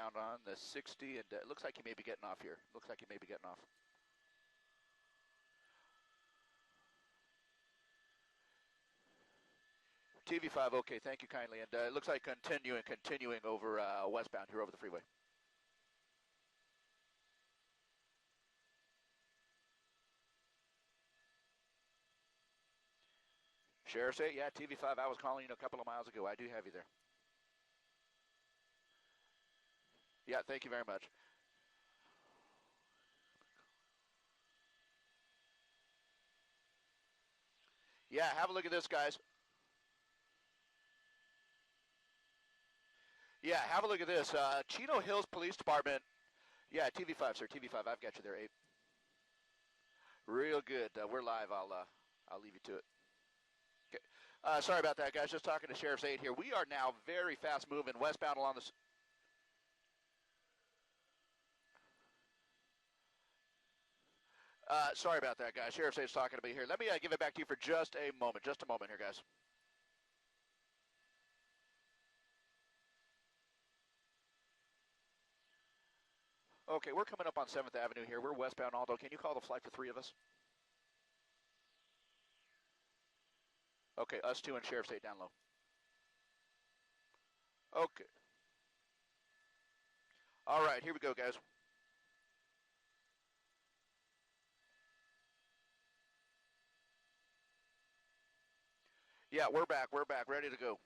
westbound on the 60, and it looks like he may be getting off here. Looks like he may be getting off. TV5, okay, thank you kindly. And it looks like continuing over westbound here over the freeway. Sheriff's 8, yeah, TV5, I was calling you a couple of miles ago. I do have you there. Yeah, thank you very much. Yeah, have a look at this, guys. Yeah, have a look at this. Chino Hills Police Department. Yeah, TV5, sir, TV5. I've got you there, 8. Real good. We're live. I'll leave you to it. Okay. Sorry about that, guys. Just talking to Sheriff's 8 here. We are now very fast moving westbound along the... Sorry about that, guys. Sheriff's 8 is talking to me here. Let me give it back to you for just a moment. Just a moment here, guys. Okay, we're coming up on 7th Avenue here. We're westbound, Aldo. Can you call the flight for 3 of us? Okay, us 2 and Sheriff's 8 down low. Okay. All right, here we go, guys. Yeah, we're back, ready to go.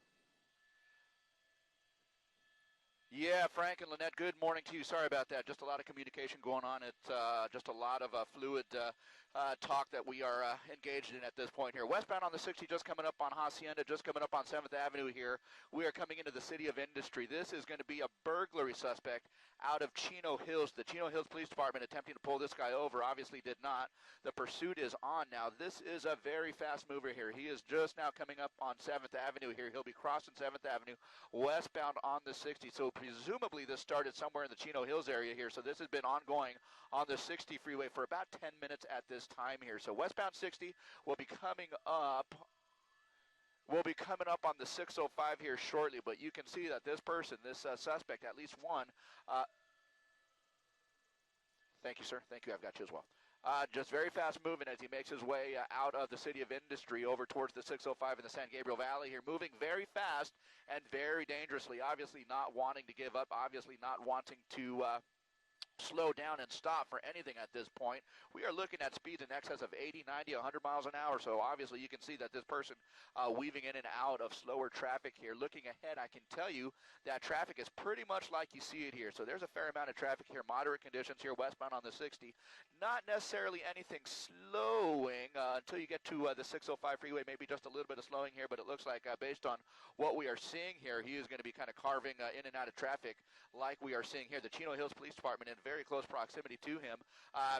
Yeah, Frank and Lynette, good morning to you. Sorry about that. Just a lot of communication going on. It's just a lot of fluid talk that we are engaged in at this point here. Westbound on the 60, just coming up on Hacienda, just coming up on 7th Avenue here. We are coming into the City of Industry. This is going to be a burglary suspect out of Chino Hills. The Chino Hills Police Department attempting to pull this guy over, obviously did not. The pursuit is on now. This is a very fast mover here. He is just now coming up on 7th Avenue here. He'll be crossing 7th Avenue westbound on the 60. So presumably this started somewhere in the Chino Hills area here. So this has been ongoing on the 60 freeway for about 10 minutes at this time here. So westbound 60 will be coming up. We'll be coming up on the 605 here shortly, but you can see that this person, this suspect, at least one. Thank you, sir. Thank you. I've got you as well. Just very fast moving as he makes his way out of the City of Industry over towards the 605 in the San Gabriel Valley here, moving very fast and very dangerously, obviously not wanting to give up, obviously not wanting to slow down and stop for anything at this point. We are looking at speeds in excess of 80, 90, 100 miles an hour, so obviously you can see that this person weaving in and out of slower traffic here. Looking ahead, I can tell you that traffic is pretty much like you see it here. So there's a fair amount of traffic here, moderate conditions here westbound on the 60. Not necessarily anything slowing until you get to the 605 freeway, maybe just a little bit of slowing here, but it looks like based on what we are seeing here, he is going to be kind of carving in and out of traffic like we are seeing here. The Chino Hills Police Department in very close proximity to him,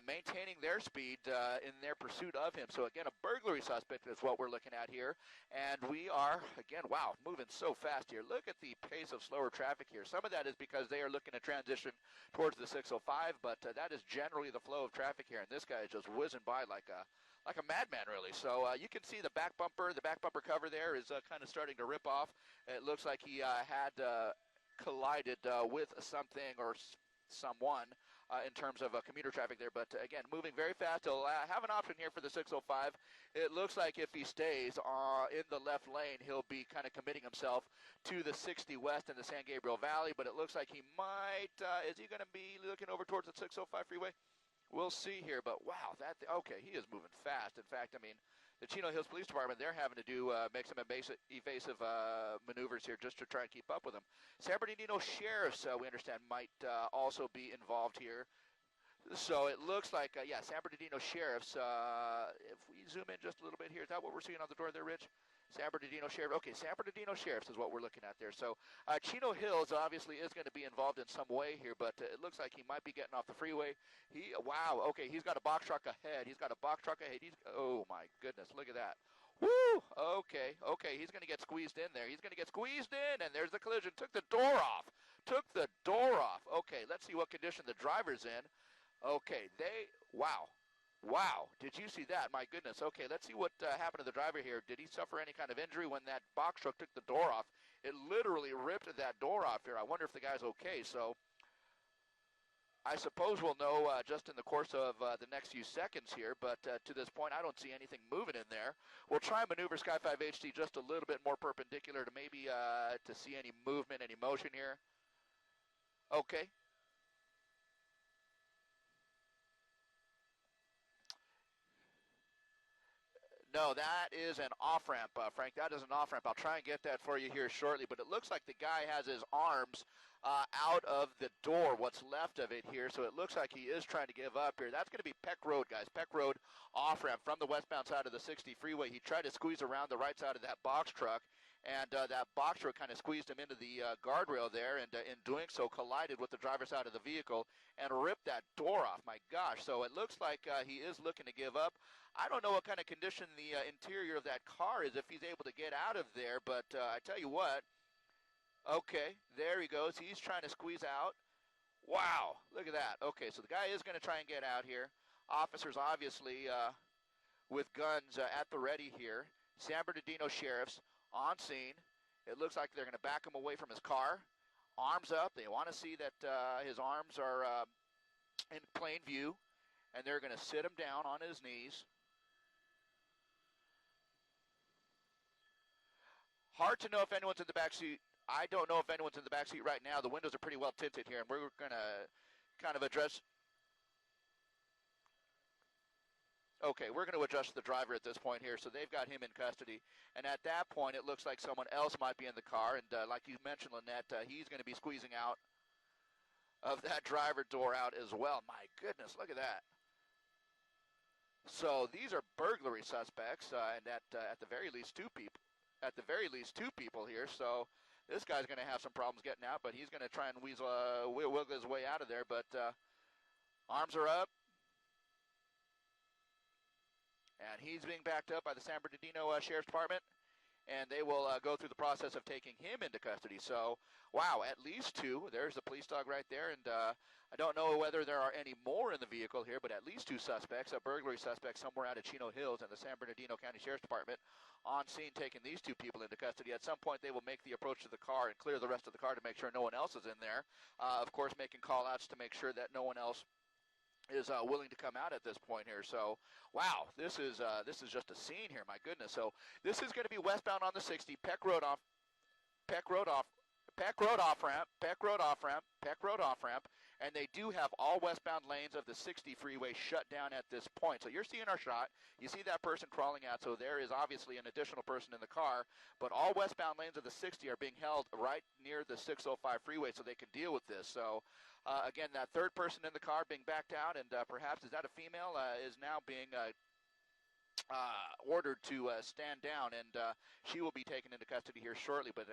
maintaining their speed in their pursuit of him. So again, a burglary suspect is what we're looking at here, and we are, again, wow, moving so fast here. Look at the pace of slower traffic here. Some of that is because they are looking to transition towards the 605, but that is generally the flow of traffic here, and this guy is just whizzing by like a madman, really. So you can see the back bumper cover there is kind of starting to rip off. It looks like he had collided with something or someone in terms of commuter traffic there. But again, moving very fast. He'll have an option here for the 605. It looks like if he stays in the left lane, he'll be kind of committing himself to the 60 west in the San Gabriel Valley. But it looks like he might, is he going to be looking over towards the 605 freeway? We'll see here, but wow, okay, he is moving fast. In fact, I mean, the Chino Hills Police Department, they're having to do make some evasive maneuvers here just to try and keep up with them. San Bernardino Sheriffs, we understand, might also be involved here. So it looks like, yeah, San Bernardino Sheriffs, if we zoom in just a little bit here, is that what we're seeing on the door there, Rich? San Bernardino Sheriff. Okay, San Bernardino Sheriffs is what we're looking at there. So Chino Hills obviously is going to be involved in some way here, but it looks like he might be getting off the freeway. Wow, okay, he's got a box truck ahead. Oh, my goodness, look at that. Woo! Okay, he's going to get squeezed in there. He's going to get squeezed in, and there's the collision. Took the door off. Okay, let's see what condition the driver's in. Okay, Wow, did you see that? My goodness. Okay, let's see what happened to the driver here. Did he suffer any kind of injury when that box truck took the door off? It literally ripped that door off here. I wonder if the guy's okay. So I suppose we'll know just in the course of the next few seconds here, but to this point, I don't see anything moving in there. We'll try and maneuver Sky 5 HD just a little bit more perpendicular to maybe to see any movement, any motion here. Okay. No, that is an off-ramp, Frank. That is an off-ramp. I'll try and get that for you here shortly, but it looks like the guy has his arms out of the door, what's left of it here, so it looks like he is trying to give up here. That's going to be Peck Road, guys. Peck Road off-ramp from the westbound side of the 60 freeway. He tried to squeeze around the right side of that box truck, and that box truck kind of squeezed him into the guardrail there, and in doing so collided with the driver's side of the vehicle and ripped that door off. My gosh, so it looks like he is looking to give up. I don't know what kind of condition the interior of that car is if he's able to get out of there, but I tell you what, okay, there he goes. He's trying to squeeze out. Wow, look at that. Okay, so the guy is going to try and get out here. Officers obviously with guns at the ready here. San Bernardino sheriffs on scene. It looks like they're going to back him away from his car. Arms up. They want to see that his arms are in plain view, and they're going to sit him down on his knees. Hard to know if anyone's in the back seat. I don't know if anyone's in the back seat right now. The windows are pretty well tinted here, and we're going to kind of address. Okay, we're going to adjust the driver at this point here, so they've got him in custody. And at that point, it looks like someone else might be in the car, and like you mentioned, Lynette, he's going to be squeezing out of that driver door out as well. My goodness, look at that. So these are burglary suspects, and at the very least two people. At the very least two people here, so this guy's going to have some problems getting out, but he's going to try and wiggle his way out of there, but arms are up. And he's being backed up by the San Bernardino Sheriff's Department, and they will go through the process of taking him into custody. So, wow, at least two. There's the police dog right there, and I don't know whether there are any more in the vehicle here, but at least two suspects, a burglary suspect somewhere out of Chino Hills, and the San Bernardino County Sheriff's Department on scene taking these two people into custody. At some point, they will make the approach to the car and clear the rest of the car to make sure no one else is in there. Of course, making call-outs to make sure that no one else is willing to come out at this point here. So, wow, this is just a scene here. My goodness. So this is going to be westbound on the 60, Peck Road off ramp, and they do have all westbound lanes of the 60 freeway shut down at this point. So you're seeing our shot. You see that person crawling out, so there is obviously an additional person in the car, but all westbound lanes of the 60 are being held right near the 605 freeway so they can deal with this. So again, that third person in the car being backed out, and perhaps, is that a female, is now being ordered to stand down, and she will be taken into custody here shortly. But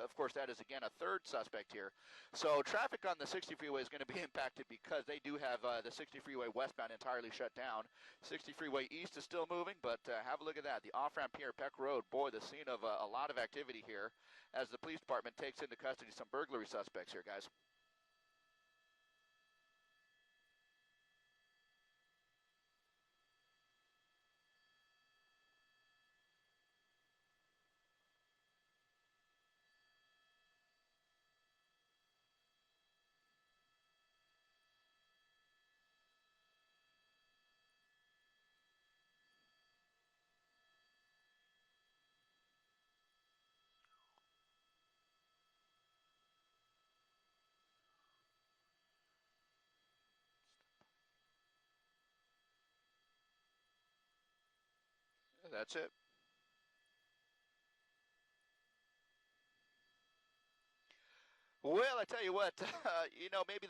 of course, that is again a third suspect here. So traffic on the 60 freeway is going to be impacted because they do have the 60 freeway westbound entirely shut down. 60 freeway east is still moving, but have a look at that. The off-ramp here, Peck Road, boy, the scene of a lot of activity here as the police department takes into custody some burglary suspects here, guys. That's it. Well, I tell you what, maybe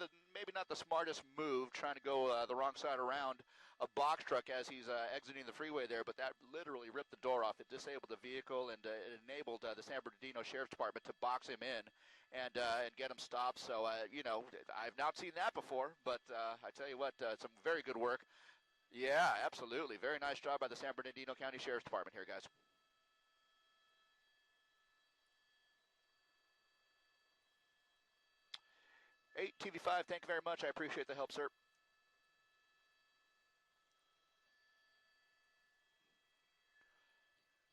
not the smartest move, trying to go the wrong side around a box truck as he's exiting the freeway there, but that literally ripped the door off. It disabled the vehicle, and it enabled the San Bernardino Sheriff's Department to box him in and get him stopped. So, I've not seen that before, but I tell you what, some very good work. Yeah, absolutely. Very nice job by the San Bernardino County Sheriff's Department here, guys. 8TV5, thank you very much. I appreciate the help, sir.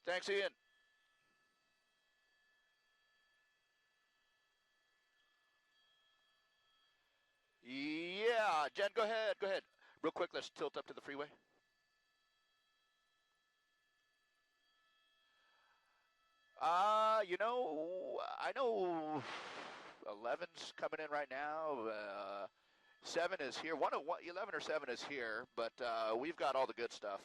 Thanks, Ian. Yeah. Jen, go ahead. Go ahead. Real quick, let's tilt up to the freeway. You know, I know 11's coming in right now. 7 is here. 11 or 7 is here, but we've got all the good stuff.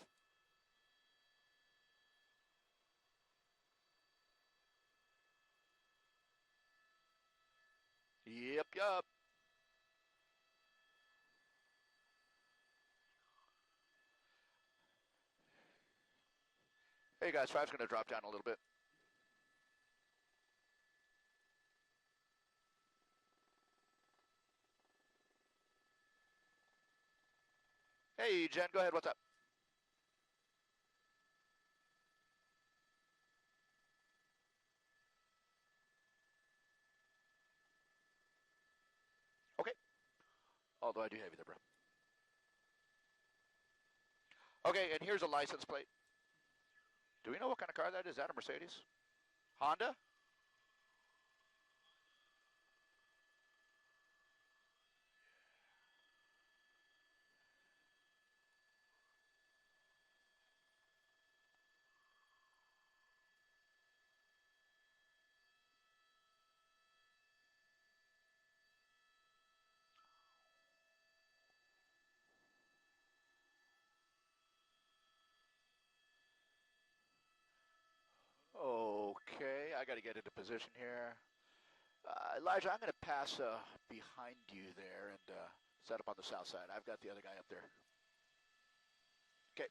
Yep, yep. Hey guys, 5's going to drop down a little bit. Hey Jen, go ahead. What's up? Okay. Although I do have you there, bro. Okay, and here's a license plate. Do we know what kind of car that is? Is that a Mercedes? Honda? Okay, I got to get into position here. Elijah, I'm going to pass behind you there and set up on the south side. I've got the other guy up there. Okay.